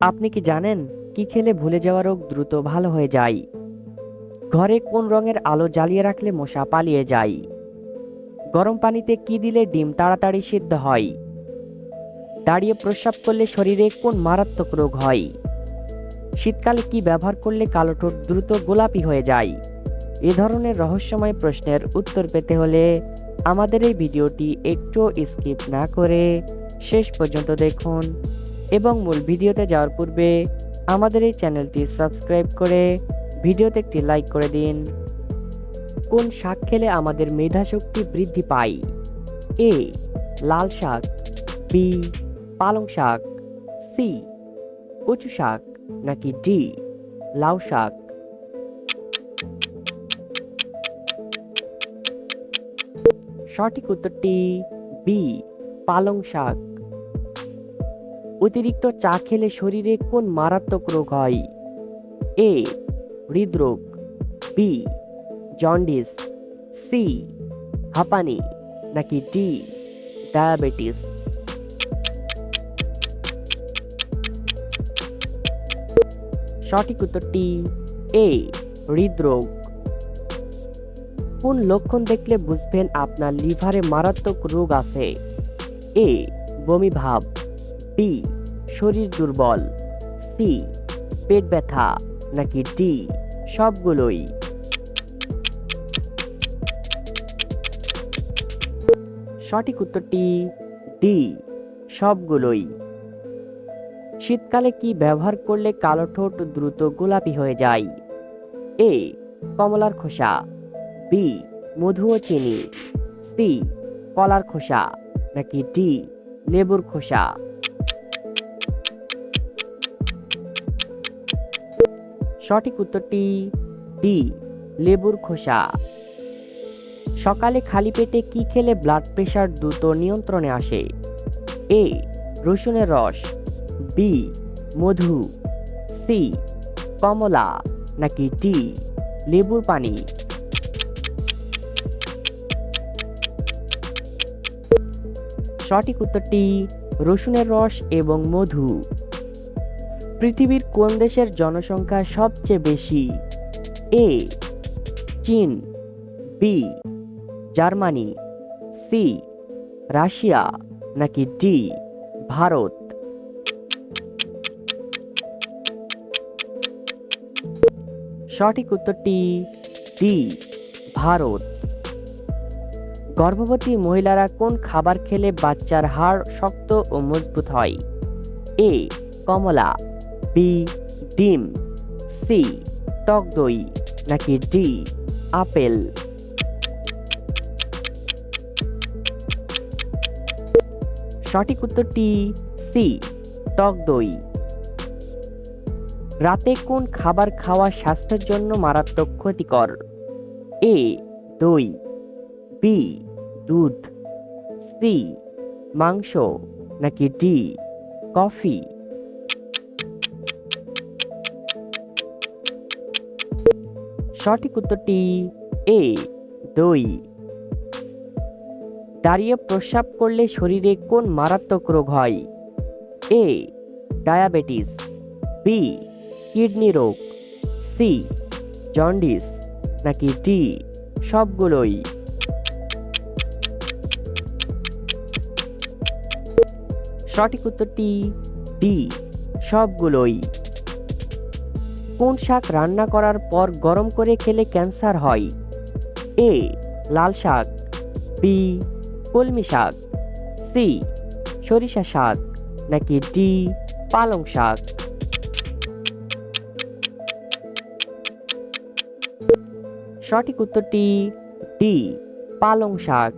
আপনি কি জানেন কি খেলে ভুলে যাওয়া রোগ দ্রুত ভালো হয়ে যায়? ঘরে কোন রঙের আলো জ্বালিয়ে রাখলে মশা পালিয়ে যায়? গরম পানিতে কি দিলে ডিম তাড়াতাড়ি সিদ্ধ হয়? দাঁড়িয়ে প্রস্রাব করলে শরীরে কোন মারাত্মক রোগ হয়? শীতকালে কি ব্যবহার করলে কালো ঠোঁট দ্রুত গোলাপি হয়ে যায়? এ ধরনের রহস্যময় প্রশ্নের উত্তর পেতে হলে আমাদের এই ভিডিওটি একটু স্কিপ না করে শেষ পর্যন্ত দেখুন এবং মূল ভিডিওতে যাওয়ার পূর্বে আমাদের এই চ্যানেলটি সাবস্ক্রাইব করে ভিডিওতে একটি লাইক করে দিন। কোন শাক খেলে আমাদের মেধাশক্তি বৃদ্ধি পায়? এ লাল শাক, বি পালং শাক, সি কচু শাক, নাকি ডি লাউ শাক? সঠিক উত্তরটি বি পালং শাক। অতিরিক্ত চা খেলে শরীরে কোন মারাত্মক রোগ হয়? এ হৃদরোগ, বি জন্ডিস, সি হাঁপানি, নাকি ডি ডায়াবেটিস? সঠিক উত্তরটি এ হৃদরোগ। কোন লক্ষণ দেখলে বুঝবেন আপনার লিভারে মারাত্মক রোগ আছে? এ বমি ভাব, বি শরীর দুর্বল, সি পেট ব্যথা, নাকি ডি সবগুলোই? সঠিক উত্তরটি ডি সবগুলোই। শীতকালে কি ব্যবহার করলে কালো ঠোঁট দ্রুত গোলাপি হয়ে যায়? এ কমলার খোসা, বি মধু ও চিনি, সি কলার খোসা, নাকি ডি লেবুর খোসা? সঠিক উত্তরটি ডি লেবুর খোসা। সকালে খালি পেটে কি খেলে ব্লাড প্রেশার দ্রুত নিয়ন্ত্রণে আসে? এ রসুনের রস, বি মধু, সি কমলা, নাকি ডি লেবুর পানি? সঠিক উত্তরটি রসুনের রস এবং মধু। পৃথিবীর কোন দেশের জনসংখ্যা সবচেয়ে বেশি? এ চীন, বি জার্মানি, সি রাশিয়া, নাকি ডি ভারত? সঠিক উত্তরটি ডি ভারত। গর্ভবতী মহিলারা কোন খাবার খেলে বাচ্চার হাড় শক্ত ও মজবুত হয়? এ কমলা, বি ডিম, সি টক দই, নাকি ডি আপেল? সঠিক উত্তরটি সি টক দই। রাতে কোন খাবার খাওয়া স্বাস্থ্যের জন্য মারাত্মক ক্ষতিকর? এ দই, বি দুধ, সি মাংস, নাকি ডি কফি? সঠিক উত্তরটি এ দই। দাঁড়িয়ে প্রস্রাব করলে শরীরে কোন মারাত্মক রোগ হয়? এ ডায়াবেটিস, বি কিডনি রোগ, সি জন্ডিস, নাকি ডি সবগুলোই? সঠিক উত্তরটি ডি সবগুলোই। কোন শাক রান্না করার পর গরম করে খেলে ক্যান্সার হয়? এ লাল শাক, বি কলমি শাক, সি সরিষা শাক, নাকি ডি পালং শাক? সঠিক উত্তরটি ডি পালং শাক।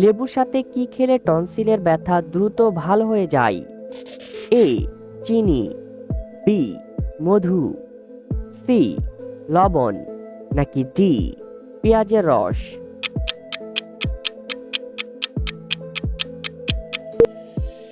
লেবুর সাথে কি খেলে টনসিলের ব্যথা দ্রুত ভালো হয়ে যায়? এ চিনি, বি মধু, সি লবণ, নাকি ডি পেঁয়াজের রস?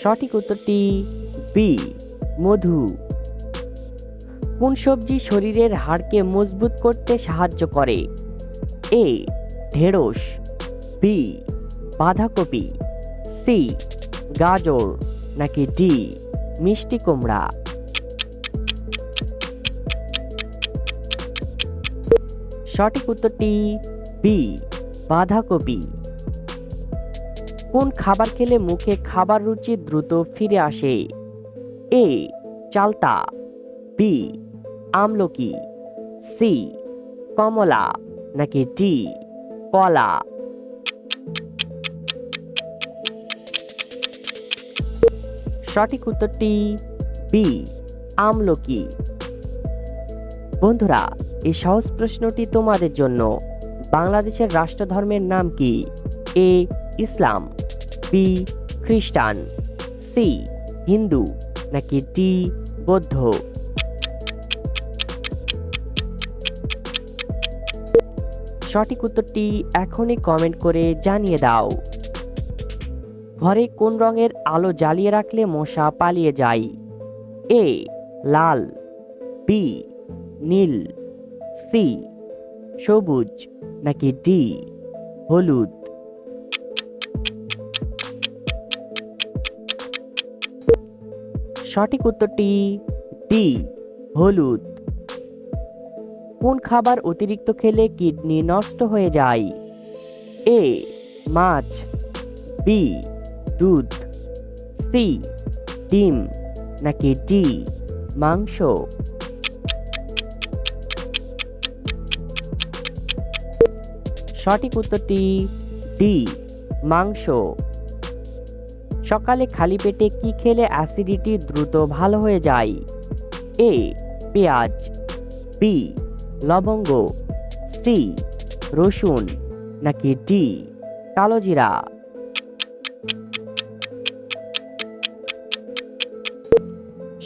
সঠিক উত্তরটি বি মধু। কোন সবজি শরীরের হাড়কে মজবুত করতে সাহায্য করে? এ ঢেঁড়স, বি বাঁধাকপি, সি গাজর, নাকি ডি মিষ্টি কুমড়া। সঠিক উত্তরটি বি, বাঁধাকপি। কোন খাবার খেলে মুখে খাবার রুচি দ্রুত ফিরে আসে? এ, চালতা, বি, আমলকি, সি, কমলা, নাকি ডি, কলা? সঠিক উত্তরটি বি, আমলকি। বন্ধুরা, এই সহজ প্রশ্নটি তোমাদের জন্য। বাংলাদেশের রাষ্ট্রধর্মের নাম কি? এ, ইসলাম, বি, খ্রিস্টান, সি, হিন্দু, নাকি ডি, বৌদ্ধ? সঠিক উত্তরটি এখনই কমেন্ট করে জানিয়ে দাও। ঘরে কোন রঙের আলো জ্বালিয়ে রাখলে মশা পালিয়ে যায়? এ, লাল, বি, নীল, সি, সবুজ, নাকি ডি, হলুদ? সঠিক উত্তরটি ডি, হলুদ। কোন খাবার অতিরিক্ত খেলে কিডনি নষ্ট হয়ে যায়? এ, মাছ, বি, দুধ, সি, ডিম, নাকি ডি, মাংস? সঠিক উত্তরটি ডি, মাংস। সকালে খালি পেটে কি খেলে অ্যাসিডিটি দ্রুত ভালো হয়ে যায়? এ, পেঁয়াজ, বি, লবঙ্গ, সি, রসুন, নাকি ডি, কালোজিরা?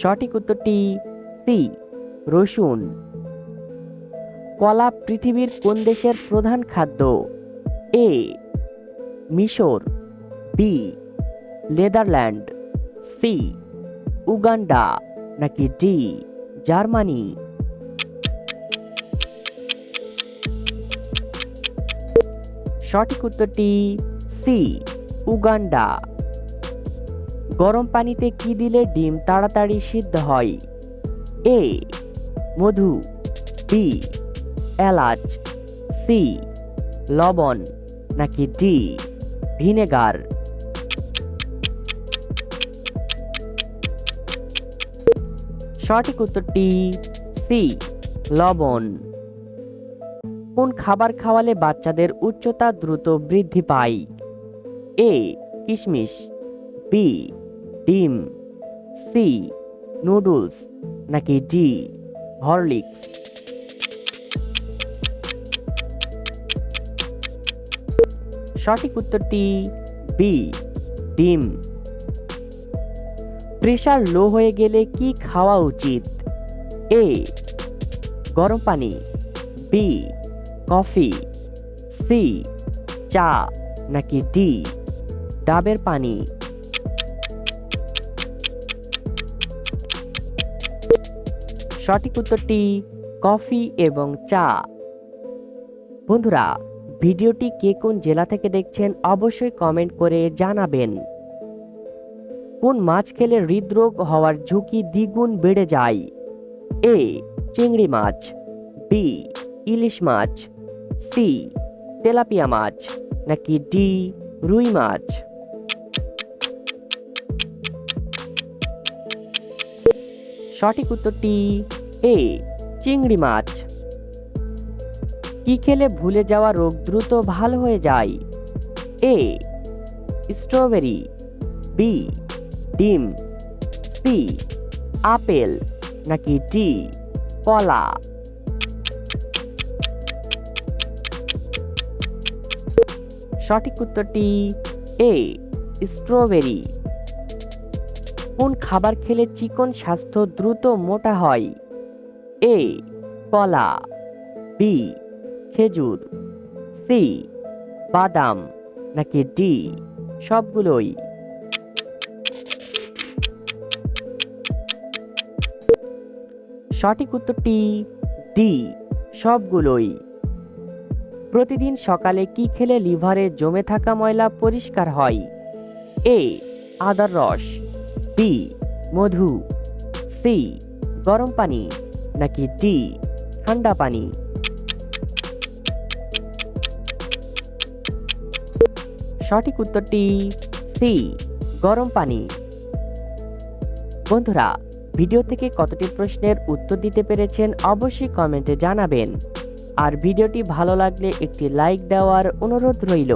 সঠিক উত্তরটি সি, রসুন। কলা পৃথিবীর কোন দেশের প্রধান খাদ্য? এ, মিশর, বি, নেদারল্যান্ড, সি, উগান্ডা, নাকি ডি, জার্মানি? সঠিক উত্তরটি সি, উগান্ডা। গরম পানিতে কি দিলে ডিম তাড়াতাড়ি সিদ্ধ হয়? এ, মধু, বি, এলাচ, সি, লবণ, নাকি ডি, ভিনেগার? সঠিক উত্তরটি সি, লবণ। কোন খাবার খাওয়ালে বাচ্চাদের উচ্চতা দ্রুত বৃদ্ধি পায়? এ, কিশমিশ, বি, ডিম, সি, নুডলস, নাকি ডি, হরলিক্স? সঠিক উত্তরটি বি, ডিম। প্রেশার লো হয়ে গেলে কি খাওয়া উচিত? এ, গরম পানি, বি, কফি, সি, চা, নাকি ডি, ডাবের পানি? সঠিক উত্তরটি কফি এবং চা। বন্ধুরা, ভিডিওটি কে কোন জেলা থেকে দেখছেন অবশ্যই কমেন্ট করে জানাবেন। কোন মাছ খেলে হৃদরোগ হওয়ার ঝুঁকি দ্বিগুণ বেড়ে যায়? এ, চিংড়ি মাছ, বি, ইলিশ মাছ, সি, তেলাপিয়া মাছ, নাকি ডি, রুই মাছ? সঠিক উত্তরটি এ, চিংড়ি মাছ। কি খেলে ভুলে যাওয়া রোগ দ্রুত ভালো হয়ে যায়? এ, স্ট্রবেরি, বি, ডিম, সি, আপেল, নাকি ডি, কলা? সঠিক উত্তরটি এ, স্ট্রবেরি। কোন খাবার খেলে চিকন স্বাস্থ্য দ্রুত মোটা হয়? এ, কলা, বি, খেজুর, সি, বাদাম, নাকি ডি, সবগুলোই? সঠিক উত্তরটি ডি, সবগুলোই। প্রতিদিন সকালে কি খেলে লিভারে জমে থাকা ময়লা পরিষ্কার হয়? এ, আদার রস, বি, মধু, সি গরম পানি, নাকি ডি ঠান্ডা পানি? সঠিক উত্তরটি সি গরম পানি। বন্ধুরা, ভিডিও থেকে কতটি প্রশ্নের উত্তর দিতে পেরেছেন অবশ্যই কমেন্টে জানাবেন। আর ভিডিওটি ভালো লাগলে একটি লাইক দেওয়ার অনুরোধ রইল।